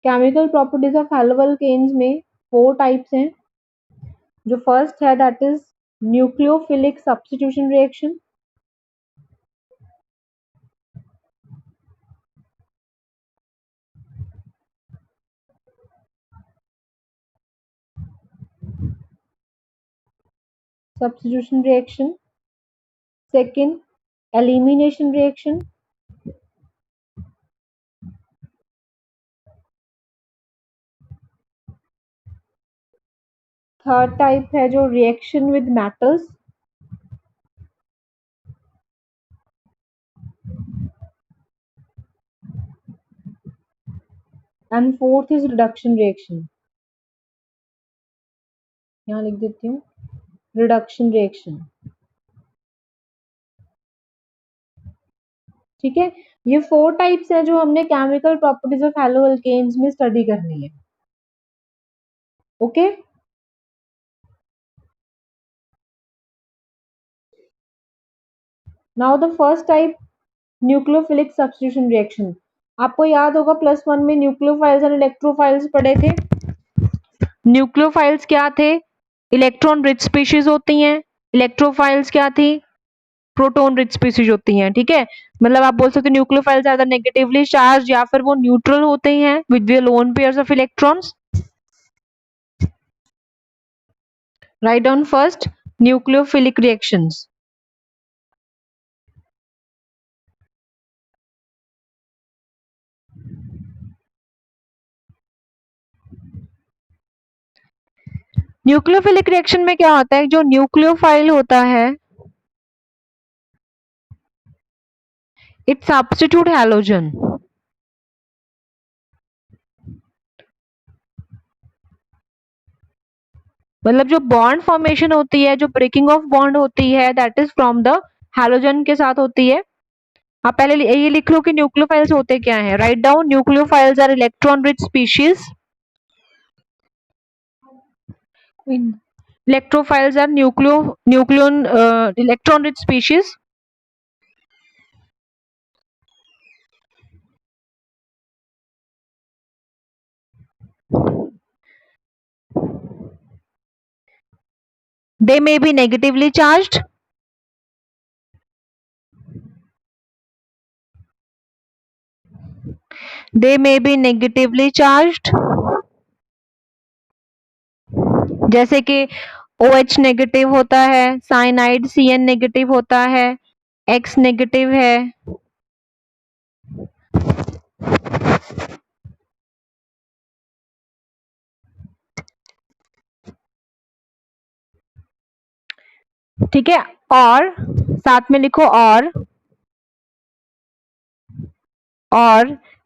Chemical properties of हैलोअल्केन्स में 4 types हैं। जो फर्स्ट है that is nucleophilic substitution reaction. Substitution reaction. Second, elimination reaction. Third type है जो reaction with metals. And fourth is reduction reaction. यहाँ लिख देती हूँ रिडक्शन रिएक्शन। ठीक है, ये 4 टाइप्स हैं जो हमने केमिकल प्रॉपर्टीज ऑफ हैलोअल्केन्स में स्टडी करनी है। Okay, now the first type nucleophilic substitution reaction. आपको याद होगा +1 में न्यूक्लियोफाइल्स और इलेक्ट्रोफाइल्स पढ़े थे। न्यूक्लियोफाइल्स क्या थे? इलेक्ट्रॉन रिच स्पीशीज होती हैं। इलेक्ट्रोफाइल्स क्या थी? प्रोटॉन रिच स्पीशीज होती हैं। ठीक है, मतलब आप बोल सकते हो न्यूक्लियोफाइल्स आर नेगेटिवली चार्ज या फिर वो न्यूट्रल होते हैं with the lone pairs of electrons. Write down first nucleophilic reactions. Nucleophilic reaction में क्या होता है? जो न्यूक्लियोफाइल होता है इट सब्स्टिट्यूट हैलोजन। मतलब जो बॉन्ड फॉर्मेशन होती है, जो ब्रेकिंग ऑफ बॉन्ड होती है that is from the halogen के साथ होती है। आप पहले ये लिख लो कि न्यूक्लियोफाइल्स होते क्या हैं। Write down nucleophiles are electron rich species. Electrophiles are nucleon electron rich species. They may be negatively charged. They may be negatively charged. जैसे कि OH नेगेटिव होता है, साइनाइड CN नेगेटिव होता है, X नेगेटिव है। ठीक है, और साथ में लिखो और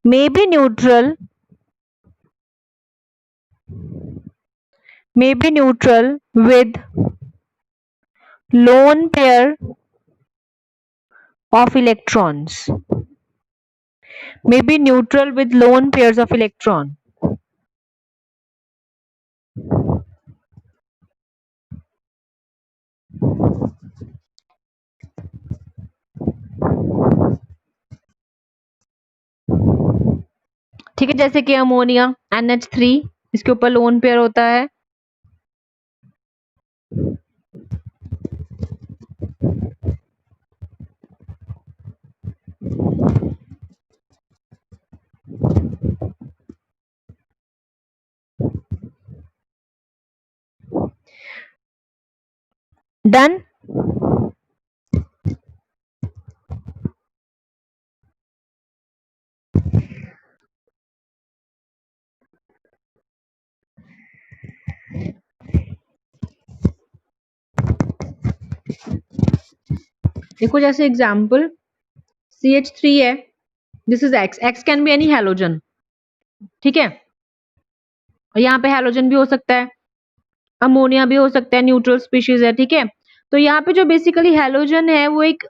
may be neutral with lone pair of electrons. May be neutral with lone pairs of electron. ठीक है, जैसे कि अमोनिया NH3 इसके ऊपर लोन पेयर होता है। डन। देखो जैसे एग्जाम्पल CH3 है, this is X can be any halogen. ठीक है, और यहाँ पे हैलोजन भी हो सकता है, अमोनिया भी हो सकता है, न्यूट्रल स्पीशीज है। ठीक है, तो यहाँ पे जो बेसिकली हैलोजन है वो एक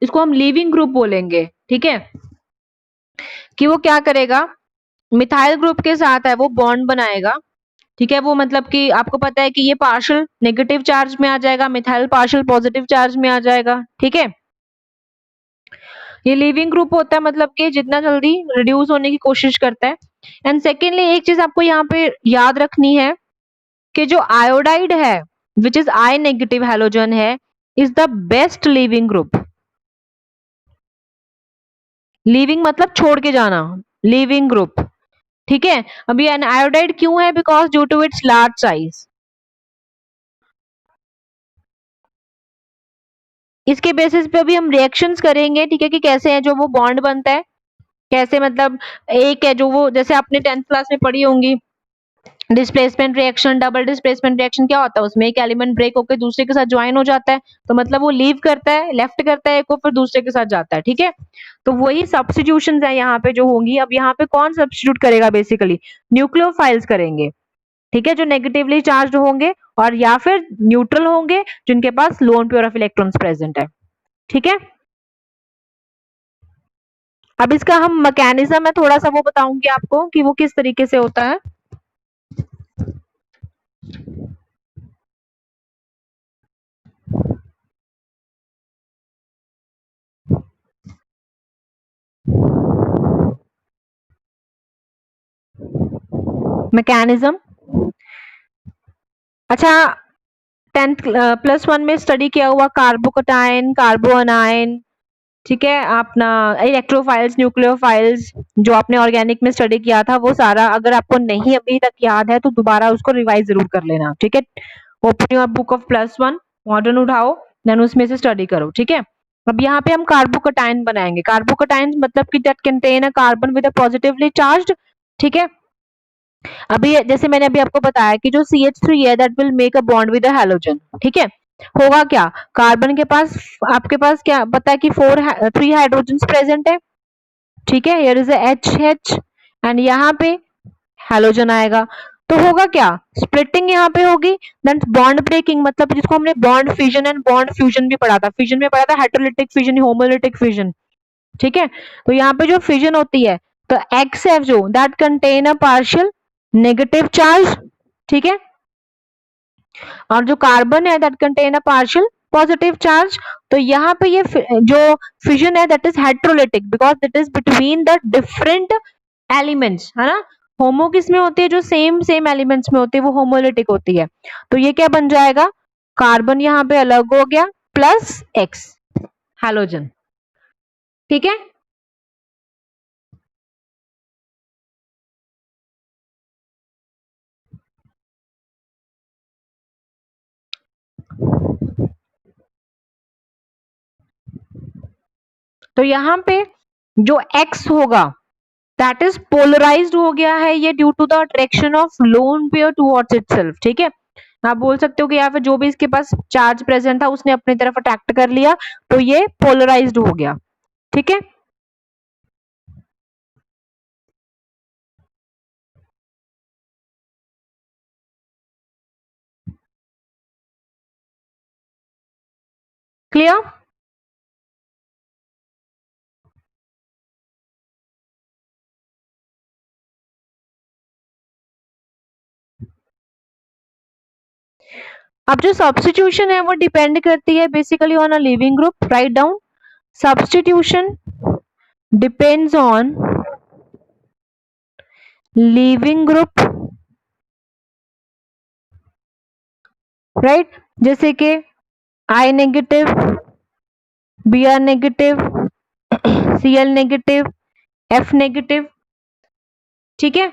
इसको हम लीविंग ग्रुप बोलेंगे। ठीक है, कि वो क्या करेगा, मिथाइल ग्रुप के साथ है वो बॉन्ड बनाएगा। ठीक है, वो मतलब कि आपको पता है कि ये पार्शियल नेगेटिव चार्ज में आ जाएगा, मिथाइल पार्शियल पॉजिटिव चार्ज में आ जाएगा। ठीक है, ये लिविंग ग्रुप होता है, मतलब कि जितना जल्दी रिड्यूस होने की कोशिश करता है। एंड सेकेंडली एक चीज आपको यहाँ पे याद रखनी है कि जो आयोडाइड है which is I negative halogen है is the best leaving group. Leaving मतलब छोड़ के जाना, लीविंग ग्रुप। ठीक है, अभी एन आयोडाइड क्यों है? Because due to its large size. इसके बेसिस पे अभी हम रिएक्शंस करेंगे, ठीक है, कि कैसे है जो वो बॉन्ड बनता है, कैसे मतलब एक है जो वो जैसे आपने 10th क्लास में पढ़ी होंगी displacement reaction, double displacement reaction क्या होता है? उसमें एक एलिमेंट ब्रेक होकर दूसरे के साथ ज्वाइन हो जाता है, तो मतलब वो लीव करता है, लेफ्ट करता है एक को, फिर दूसरे के साथ जाता है। ठीक है, तो वही सब्स्टिट्यूशंस है यहाँ पे जो होंगी। अब यहाँ पे कौन सब्स्टिट्यूट करेगा? बेसिकली न्यूक्लियोफाइल्स करेंगे, ठीक है, जो नेगेटिवली चार्ज होंगे और या फिर न्यूट्रल होंगे जिनके पास lone pair of electrons present है। ठीक है, अब इसका हम मैकेनिज्म है थोड़ा सा वो बताऊंगी आपको कि वो किस तरीके से होता है। मैकेनिज्म, अच्छा 10th +1 में स्टडी किया हुआ कार्बोकटायन, कार्बोअनायन, ठीक है, अपना इलेक्ट्रोफाइल्स, न्यूक्लियोफाइल्स, जो आपने ऑर्गेनिक में स्टडी किया था वो सारा अगर आपको नहीं अभी तक याद है तो दोबारा उसको रिवाइज जरूर कर लेना। ठीक है, open your book of +1 modern उठाओ, देन उसमें से स्टडी करो। ठीक है, अब यहाँ पे हम कार्बोकटायन बनाएंगे। कार्बोकटायन मतलब कि that contain a carbon with a positively charged. ठीक है, अभी जैसे मैंने अभी आपको बताया कि जो CH3 है that will make a bond with a halogen. ठीक है, होगा क्या? कार्बन के पास आपके पास क्या पता है कि 3 हाइड्रोजन प्रेजेंट है। ठीक है, हियर इज HH एंड यहाँ पे हैलोजन आएगा, तो होगा क्या? स्प्लिटिंग यहाँ पे होगी, देन बॉन्ड ब्रेकिंग, मतलब जिसको हमने bond fission and bond fusion भी पढ़ा था। फिजन में पढ़ा था हाइड्रोलिटिक फिजन, होमोलिटिक फिजन। ठीक है, तो यहाँ पे जो फिजन होती है तो XF जो that contain a partial negative charge. ठीक है, और जो कार्बन है that contain a partial positive charge. तो यहाँ पे ये जो फिजन है that is hydrolytic because that is between the different elements, है ना। होमो किस में होती है? जो सेम सेम एलिमेंट्स में होती है वो होमोलिटिक होती है। तो ये क्या बन जाएगा? कार्बन यहाँ पे अलग हो गया प्लस X हैलोजन। ठीक है, तो यहाँ पे जो X होगा दैट इज पोलराइज्ड हो गया है ये due to the attraction of lone pair towards itself. ठीक है, आप बोल सकते हो कि यहाँ पे जो भी इसके पास चार्ज प्रेजेंट था उसने अपनी तरफ अट्रैक्ट कर लिया, तो ये पोलराइज्ड हो गया। ठीक है, क्लियर? अब जो सब्स्टिट्यूशन है वो डिपेंड करती है basically on a leaving group. Write down, substitution depends on leaving group. Right, जैसे कि I negative, Br negative, Cl negative, F negative. ठीक है,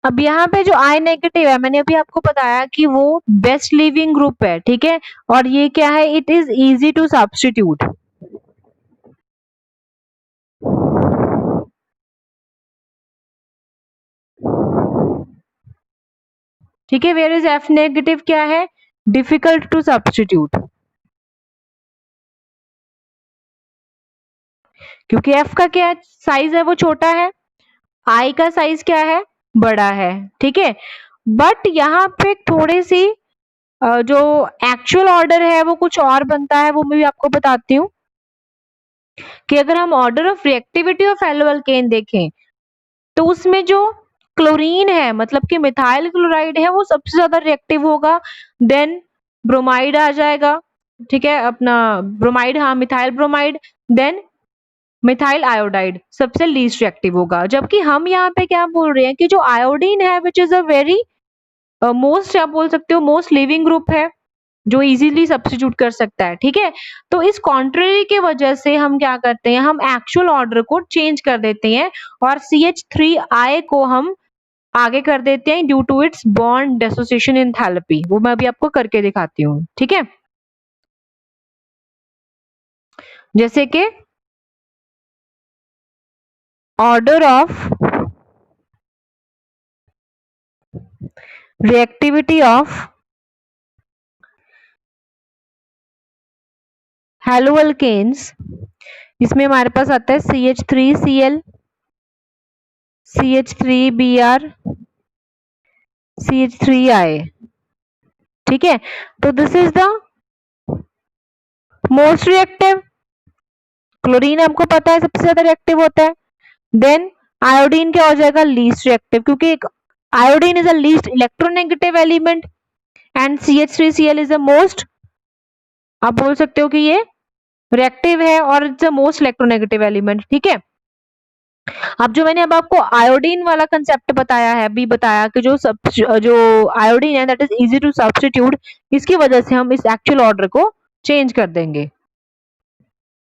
अब यहाँ पे जो I नेगेटिव है मैंने अभी आपको बताया कि वो बेस्ट लिविंग ग्रुप है। ठीक है, और ये क्या है? It is easy to substitute. ठीक है, वेयर इज F नेगेटिव क्या है? डिफिकल्ट टू सब्स्टिट्यूट, क्योंकि F का क्या साइज है? वो छोटा है। I का साइज क्या है? बड़ा है। ठीक है, बट यहाँ पे थोड़ी सी जो एक्चुअल ऑर्डर है वो कुछ और बनता है, वो मैं भी आपको बताती हूँ कि अगर हम order of reactivity of yellow alkane देखें तो उसमें जो क्लोरीन है मतलब कि मिथाइल क्लोराइड है वो सबसे ज्यादा रिएक्टिव होगा, देन ब्रोमाइड आ जाएगा, ठीक है, अपना ब्रोमाइड, हाँ methyl bromide, then methyl iodide सबसे लीस्ट रिएक्टिव होगा। जबकि हम यहाँ पे क्या बोल रहे हैं कि जो आयोडीन है which is a very most, आप बोल सकते हो मोस्ट लिविंग ग्रुप है जो इजीली सब्स्टिट्यूट कर सकता है, ठीक है। तो इस कॉन्ट्ररी के वजह से हम क्या करते हैं, हम एक्चुअल ऑर्डर को चेंज कर देते हैं और CH3I को हम आगे कर देते हैं due to its bond dissociation enthalpy. वो मैं अभी आपको करके दिखाती हूँ, ठीक है। जैसे कि ऑर्डर ऑफ रिएक्टिविटी ऑफ हैलोअल्केन्स, इसमें हमारे पास आता है CH3Cl, CH3Br, CH3I, ठीक है। तो this is the most reactive, chlorine आपको पता है सबसे ज्यादा रिएक्टिव होता है, देन आयोडीन क्या हो जाएगा, लीस्ट रिएक्टिव, क्योंकि iodine is a least electronegative element and CH3Cl is the most, आप बोल सकते हो कि ये रिएक्टिव है और it's the most electronegative element, ठीक है। अब जो मैंने अब आपको आयोडीन वाला कंसेप्ट बताया है, अभी बताया कि जो आयोडीन है that is easy to substitute, इसकी वजह से हम इस एक्चुअल ऑर्डर को चेंज कर देंगे,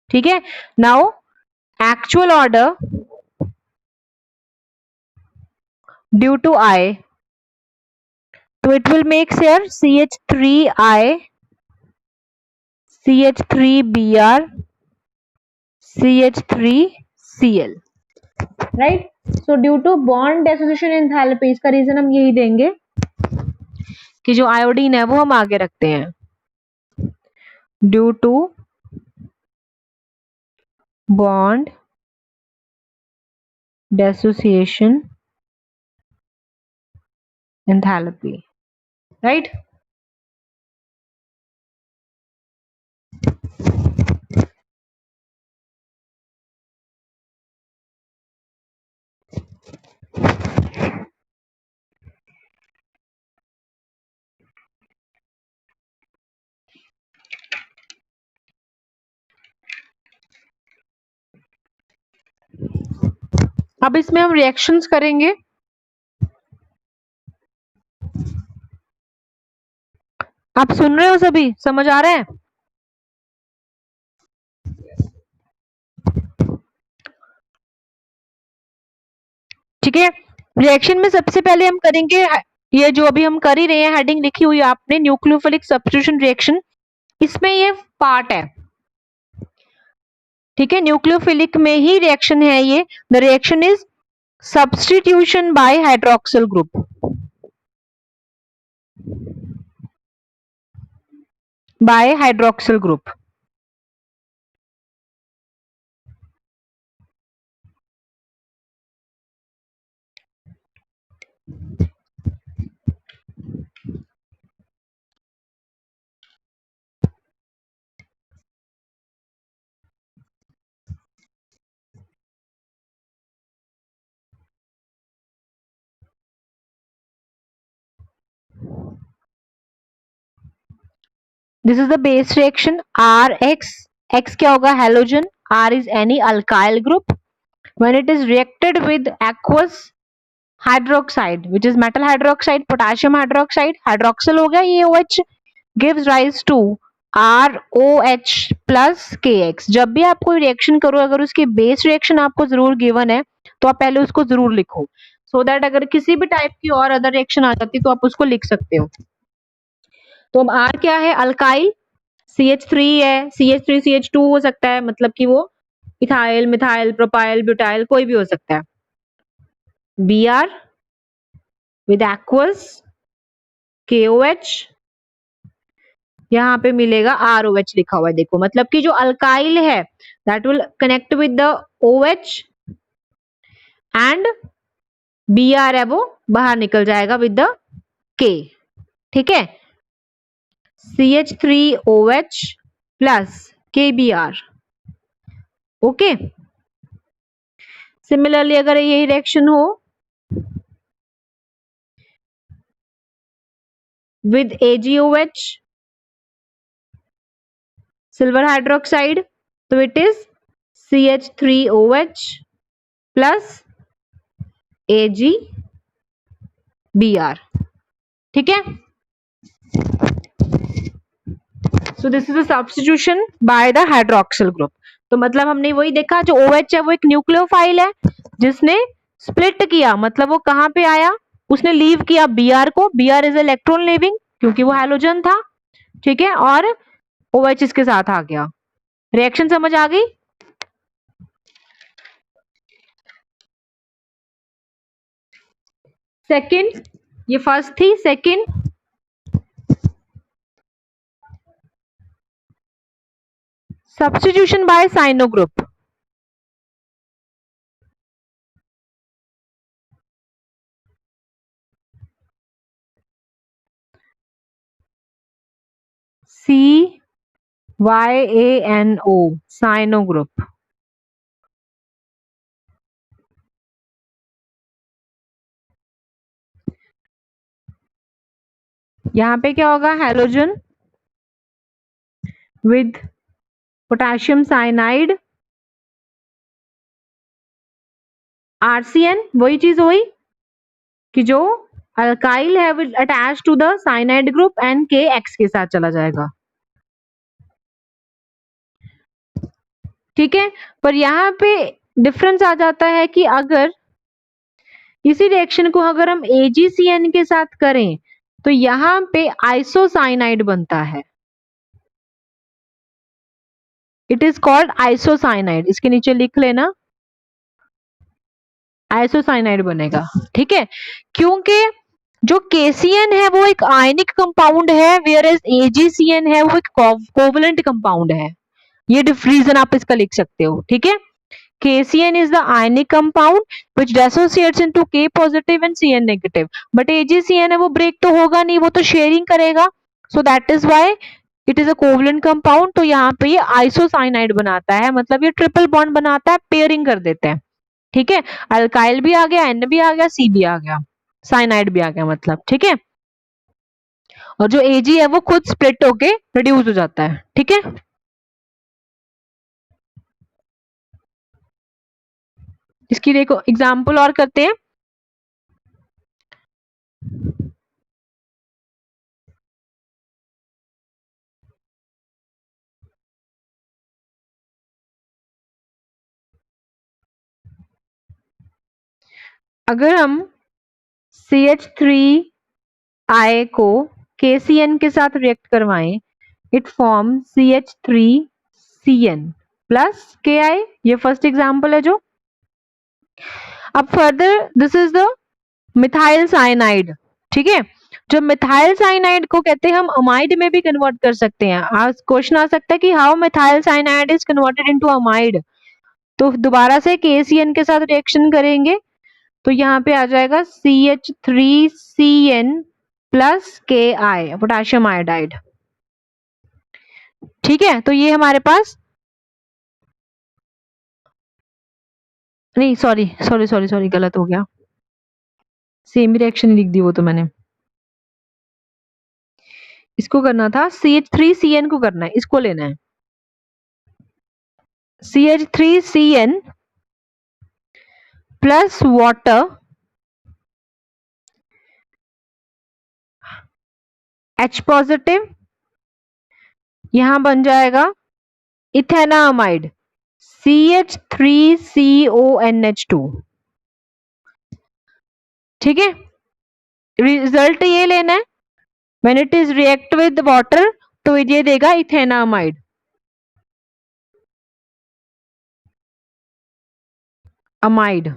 ठीक है। Now actual order due to I, तो it will make here CH3I, CH3Br, CH3Cl, right. So due to bond dissociation enthalpy, इसका रीजन हम यही देंगे कि जो आयोडीन है वो हम आगे रखते हैं due to bond dissociation enthalpy, right. अब इसमें हम रिएक्शंस करेंगे। आप सुन रहे हो, सभी समझ आ रहा है? ठीक है। रिएक्शन में सबसे पहले हम करेंगे ये जो अभी हम कर ही रहे हैं, हेडिंग लिखी हुई है आपने, न्यूक्लियोफिलिक सब्स्टिट्यूशन रिएक्शन, इसमें ये पार्ट है, ठीक है। न्यूक्लियोफिलिक में ही रिएक्शन है ये। The reaction is substitution by hydroxyl group, by hydroxyl group. This is the base reaction RX, X क्या होगा, halogen, R is any alkyl group, when it is reacted with aqueous hydroxide which is metal hydroxide, potassium hydroxide, hydroxyl हो गया ये OH, gives rise to ROH plus KX। जब भी आप कोई reaction करो, अगर उसकी बेस रिएक्शन आपको जरूर गिवन है तो आप पहले उसको जरूर लिखो, सो दैट अगर किसी भी टाइप की और अदर रिएक्शन आ जाती तो आप उसको लिख सकते हो। तो अब R क्या है, अल्काइल, CH3 है, CH3 CH2 हो सकता है, मतलब कि वो इथाइल, मिथाइल, प्रोपाइल, ब्यूटाइल कोई भी हो सकता है। Br with aqueous KOH, यहाँ पे मिलेगा ROH लिखा हुआ है, देखो मतलब कि जो अल्काइल है that will connect with the OH and Br है वो बाहर निकल जाएगा विद द K, ठीक है। CH3OH plus KBr, okay. Similarly अगर यही रिएक्शन हो with AgOH, silver hydroxide, तो it is CH3OH plus AgBr. ठीक है, so this is a substitution by the hydroxyl group. तो मतलब हमने वही देखा, जो OH है वो एक न्यूक्लियोफाइल है जिसने स्प्लिट किया, मतलब वो कहां पे आया, उसने लीव किया Br को. Br इज इलेक्ट्रॉन लीविंग क्योंकि वो हैलोजन था. ठीक है, और OH इसके साथ आ गया. रिएक्शन समझ आ गई? सेकंड, ये फर्स्ट थी. Second, substitution by cyano group. CYANO, cyano group. यहाँ पे क्या होगा, halogen with potassium cyanide, RCN. वही चीज हुई कि जो अल्काइल है will attach to the cyanide group and KX के साथ चला जाएगा. ठीक है, पर यहाँ पे डिफरेंस आ जाता है कि अगर इसी रिएक्शन को अगर हम AgCN के साथ करें तो यहाँ पे आइसोसाइनाइड बनता है. It is called isocyanide. इसके नीचे लिख लेना, आइसोसाइनाइड बनेगा. ठीक है, क्योंकि जो KCN है वो एक आयनिक कंपाउंड है, वेयर एज AgCN है वो एक कोवलेंट कंपाउंड है. ये रीजन आप इसका लिख सकते हो. ठीक है, KCN is the ionic compound which dissociates into K positive and CN negative. But AgCN है वो ब्रेक तो होगा नहीं, वो तो शेयरिंग करेगा. So that is why it is a covalent compound. तो यहाँ पे ये आइसोसाइनाइड बनाता है, मतलब ये ट्रिपल बॉन्ड बनाता है, पेयरिंग कर देते हैं. ठीक है, अल्काइल भी आ गया, N भी आ गया, C भी आ गया, साइनाइड भी आ गया मतलब. ठीक है, और जो Ag है वो खुद स्प्लिट होके रिड्यूस हो जाता है. ठीक है, इसकी देखो एग्जाम्पल और करते हैं. अगर हम CH3I को KCN के साथ रिएक्ट करवाएं, it form CH3CN plus KI. ये फर्स्ट एग्जाम्पल है जो. अब further this is the methyl cyanide. ठीक है, जो मिथाइल साइनाइड को कहते हैं हम अमाइड में भी कन्वर्ट कर सकते हैं. आज क्वेश्चन आ सकता है कि how methyl cyanide is converted into amide. तो दोबारा से KCN के साथ रिएक्शन करेंगे तो यहाँ पे आ जाएगा CH3CN plus KI, potassium iodide. ठीक है, तो ये हमारे पास, नहीं सॉरी सॉरी सॉरी सॉरी गलत हो गया, सेम रिएक्शन लिख दी वो तो मैंने. इसको करना था, CH3CN को करना है, इसको लेना है. CH3CN plus water H positive, यहां बन जाएगा इथेनामाइड CH3CONH2. ठीक है, रिजल्ट ये लेना है. When it is react with water तो ये देगा इथेनामाइड, अमाइड.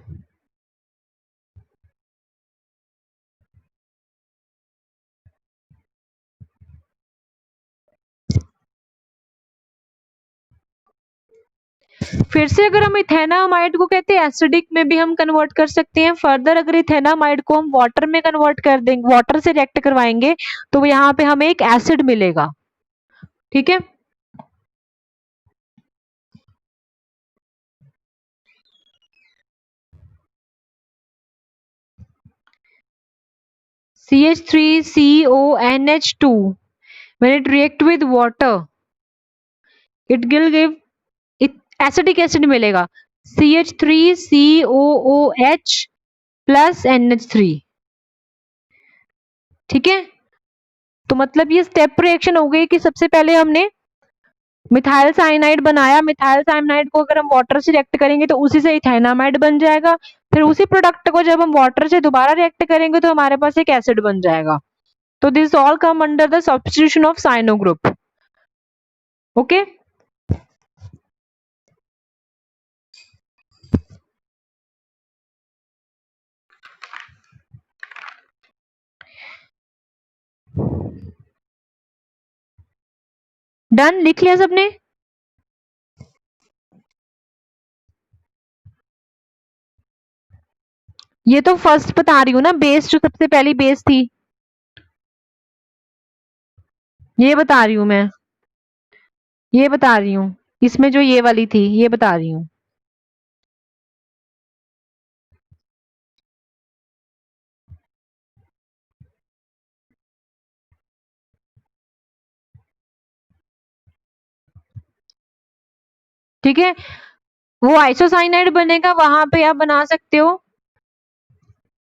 फिर से अगर हम इथेनामाइड को कहते हैं एसिडिक में भी हम कन्वर्ट कर सकते हैं. फर्दर अगर इथेनामाइड को हम वाटर में कन्वर्ट कर देंगे, वाटर से रिएक्ट करवाएंगे तो यहाँ पे हमें एक एसिड मिलेगा. ठीक है, CH3CONH2 when it react with water it will give acidic acid मिलेगा CH3COOH प्लस NH3। ठीक है, तो मतलब ये स्टेप रिएक्शन हो गई कि सबसे पहले हमने मिथाइल साइनाइड बनाया, मिथाइल साइनाइड को अगर हम वाटर से रिएक्ट करेंगे तो उसी से इथेनामाइड बन जाएगा, फिर उसी प्रोडक्ट को जब हम वाटर से दोबारा रिएक्ट करेंगे तो हमारे पास एक एसिड बन जाएगा। तो this all come under the substitution of cyano group. Okay, done, लिख लिया सबने? ये तो फर्स्ट बता रही हूँ ना, बेस जो सबसे पहली बेस थी ये बता रही हूँ मैं, ये बता रही हूँ, इसमें जो ये वाली थी ये बता रही हूँ। ठीक है, वो आइसोसाइनाइड बनेगा, वहां पे आप बना सकते हो,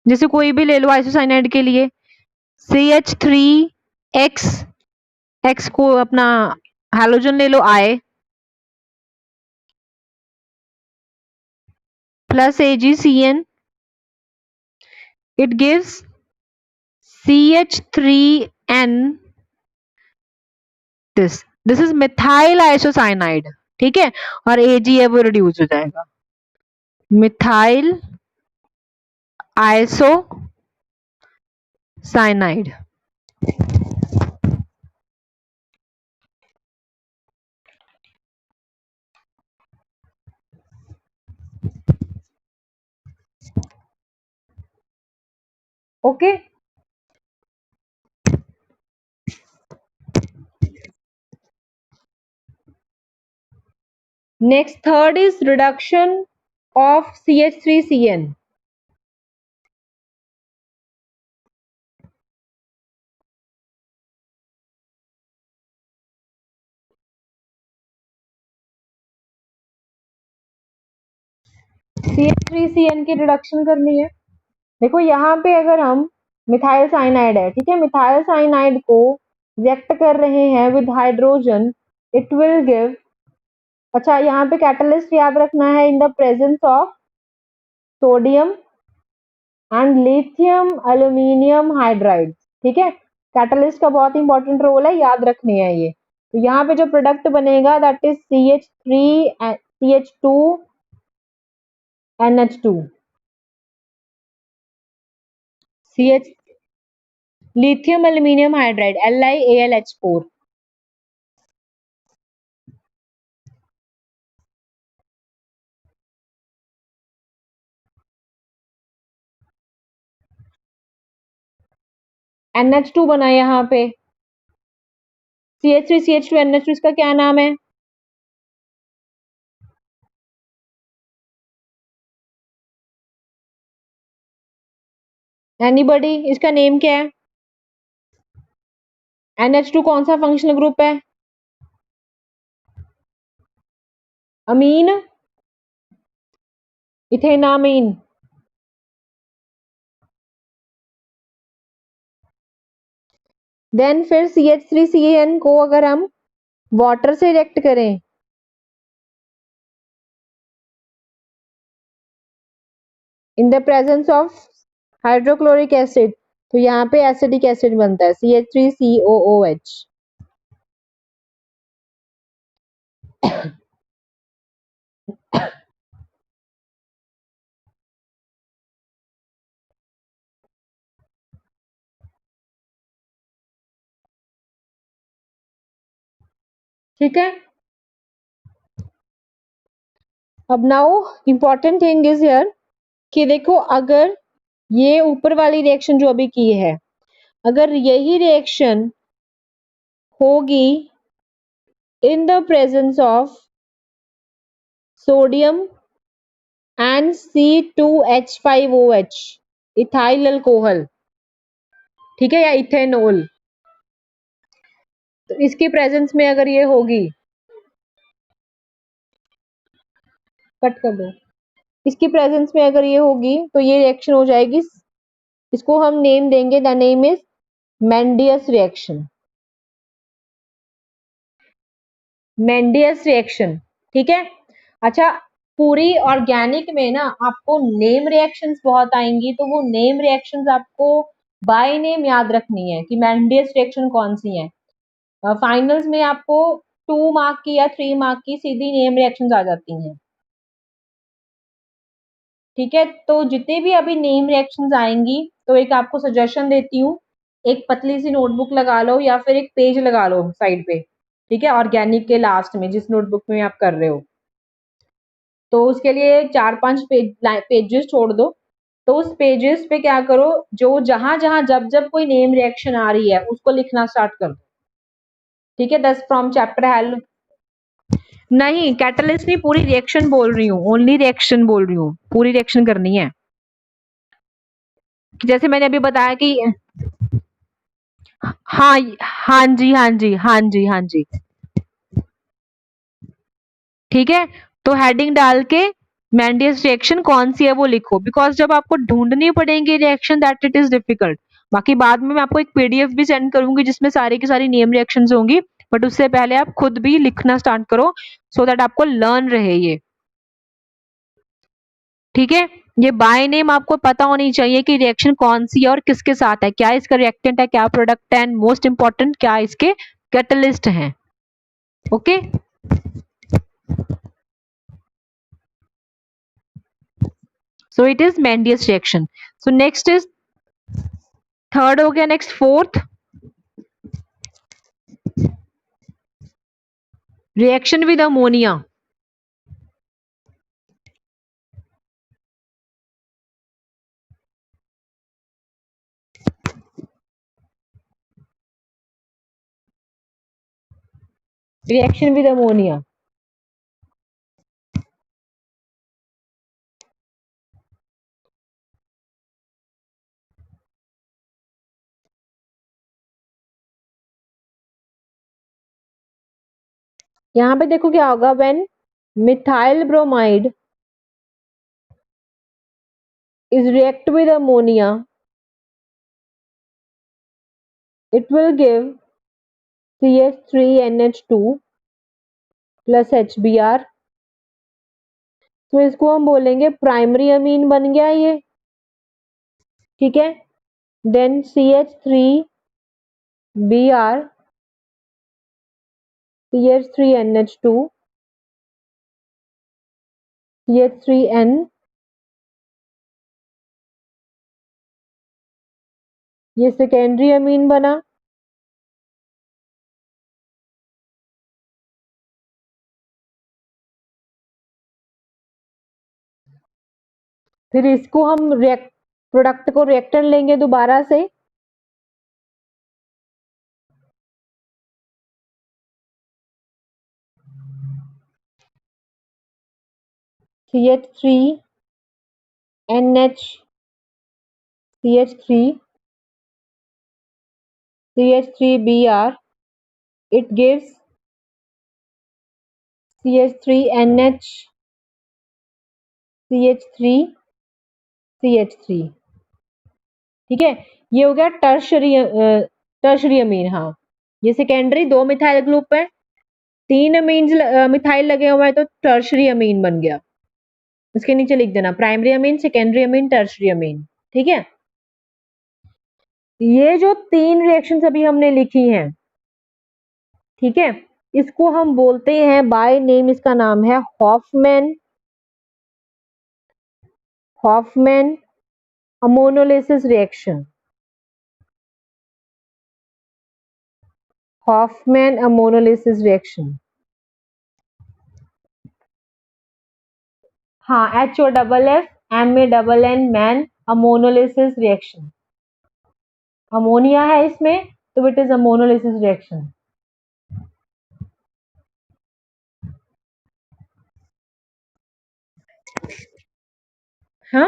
जैसे कोई भी ले लो आइसोसाइनाइड के लिए CH3X, X को अपना हैलोजन ले लो I plus AgCN, it gives CH3N, this is methyl isocyanide। ठीक है, और Ag है वो रिड्यूस हो जाएगा, methyl isocyanide. Okay, next third is reduction of CH3CN। CH3CN की रिडक्शन करनी है। देखो यहाँ पे अगर हम मिथाइल साइनाइड है, ठीक है, मिथाइल साइनाइड को रिएक्ट कर रहे हैं with hydrogen, it will give, अच्छा यहाँ पे कैटलिस्ट याद रखना है, in the presence of sodium and lithium aluminium hydride. ठीक है, कैटलिस्ट का बहुत इंपॉर्टेंट रोल है, याद रखनी है ये। तो यहाँ पे जो प्रोडक्ट बनेगा that is CH3CH2NH2, CH lithium aluminium hydride LiAlH4। NH2 बना यहाँ पे, CH3CH2NH2, इसका क्या नाम है? एनीबॉडी, इसका नेम क्या है? NH2 कौन सा फंक्शनल ग्रुप है? अमीन, इथेनामीन। देन फिर CH3CN को अगर हम वाटर से रिएक्ट करें, in the presence of hydrochloric acid, तो यहाँ पे एसिडिक एसिड बनता है CH3COOH। ठीक है, अब now important thing is here कि देखो अगर ये ऊपर वाली रिएक्शन जो अभी की है, अगर यही रिएक्शन होगी in the presence of sodium and C2H5OH, ethyl alcohol, ठीक है, या इथेनॉल। तो इसकी प्रेजेंस में अगर ये होगी, कट कर दो, इसकी प्रेजेंस में अगर ये होगी तो ये रिएक्शन हो जाएगी, इसको हम नेम देंगे, the name is Mendius reaction. Mendius reaction, ठीक है। अच्छा, पूरी ऑर्गेनिक में ना आपको नेम रिएक्शंस बहुत आएंगी, तो वो नेम रिएक्शंस आपको बाय नेम याद रखनी है कि मेंडियस रिएक्शन कौन सी है। फाइनल्स में आपको 2 मार्क की या 3 मार्क की सीधी नेम रिएक्शंस आ जाती हैं। ठीक है, तो जितने भी अभी नेम रिएक्शंस आएंगी, तो एक आपको सजेशन देती हूँ, एक पतली सी नोटबुक लगा लो या फिर एक पेज लगा लो साइड पे, ठीक है, ऑर्गेनिक के लास्ट में जिस नोटबुक में आप कर रहे हो, तो उसके लिए 4-5 पेजेस छोड़ दो। तो उस पेजेस पे क्या करो, जो जहां जहां जब जब कोई नेम रिएक्शन आ रही है उसको लिखना स्टार्ट कर दो। ठीक है, 10 फ्रॉम चैप्टर हेल्प। नहीं, कैटलिस्ट नहीं, पूरी रिएक्शन बोल रही हूँ, ओनली रिएक्शन बोल रही हूँ, पूरी रिएक्शन करनी है। जैसे मैंने अभी बताया कि हाँ, हाँ जी, हाँ जी, हाँ जी, हाँ जी, ठीक है। तो हेडिंग डाल के मेंडियस रिएक्शन कौन सी है वो लिखो, बिकॉज जब आपको ढूंढनी पड़ेगी reaction that it is difficult. बाकी बाद में मैं आपको एक पीडीएफ भी सेंड करूंगी जिसमें सारी की सारी नेम रिएक्शंस होंगी, बट उससे पहले आप खुद भी लिखना स्टार्ट करो, सो दैट आपको लर्न रहे ये। ठीक है, ये बाय नेम आपको पता होनी चाहिए कि रिएक्शन कौन सी है और किसके साथ है, क्या इसका रिएक्टेंट है, क्या प्रोडक्ट है, एंड मोस्ट इंपॉर्टेंट क्या इसके कैटलिस्ट हैं। Okay, so it is Mendius reaction. So next is, third हो गया, next fourth, reaction with ammonia. Reaction with ammonia, यहाँ पे देखो क्या होगा, when methyl bromide is react with ammonia, it will give CH3NH2 plus HBr। तो इसको हम बोलेंगे प्राइमरी अमीन बन गया ये, ठीक है। देन CH3Br, CH3NH2, CH3N, ये सेकेंडरी अमीन बना। फिर इसको हम प्रोडक्ट को रिएक्टेंट लेंगे दोबारा से, CH3NH, CH3, CH3Br, it gives CH3NH, CH3, CH3। ठीक है, ये हो गया टर्शरी अमीन। हाँ, ये सेकेंडरी 2 मिथाइल ग्रुप है, 3 अमीन मिथाइल लगे हुए हैं, तो टर्शरी अमीन बन गया। इसके नीचे लिख देना primary amine, secondary amine, tertiary अमीन। ठीक है, ये जो 3 रिएक्शंस अभी हमने लिखी हैं, ठीक है, इसको हम बोलते हैं बाय नेम, इसका नाम है Hoffmann, Hoffmann ammonolysis reaction, Hoffmann ammonolysis reaction. हाँ, HOFF man ammonolysis reaction, ammonia है इसमें, तो इट इज अमोनोलिसिस रिएक्शन। हाँ,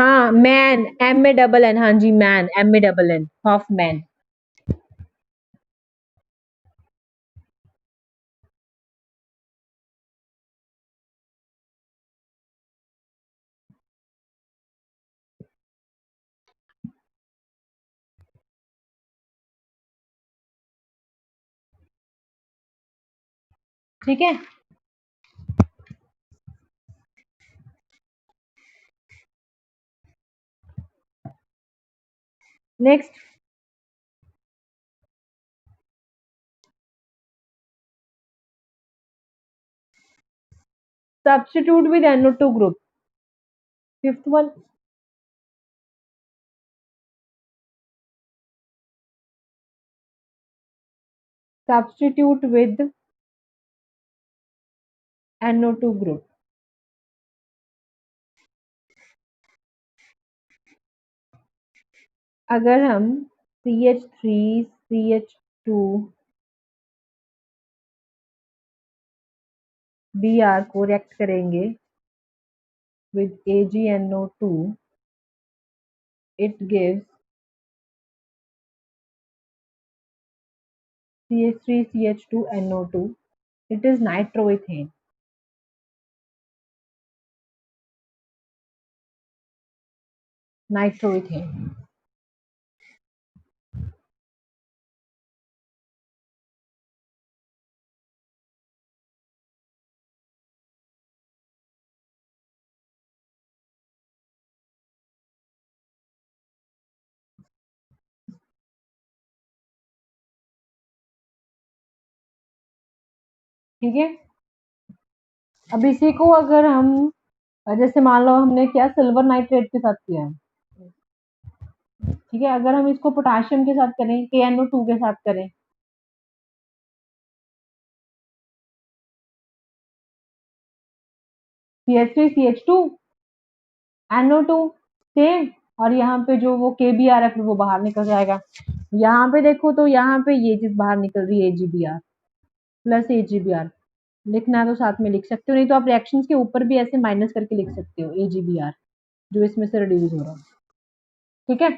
हाँ man, M A double N, हाँ जी man, M A double N, Hoff man. ठीक है, next, substitute with NO2 group. Fifth one, substitute with NO2 group. अगर हम CH3 CH2 Br को रिएक्ट करेंगे with AgNO2, it gives CH3 CH2 NO2. It is nitroethane. Nitroethane. ठीक है, अब इसी को अगर हम जैसे मान लो हमने क्या सिल्वर नाइट्रेट के साथ किया है, ठीक है, अगर हम इसको पोटेशियम के साथ करें, KNO2 के साथ करें, CH3 CH2 NO2 सेम, और यहाँ पे जो वो KBr है फिर वो बाहर निकल जाएगा। यहाँ पे देखो तो यहाँ पे ये चीज बाहर निकल रही है AgBr प्लस AgBr, लिखना है तो साथ में लिख सकते हो, नहीं तो आप रिएक्शंस के ऊपर भी ऐसे माइनस करके लिख सकते हो AgBr जो इसमें से रिड्यूस हो रहा है। ठीक है,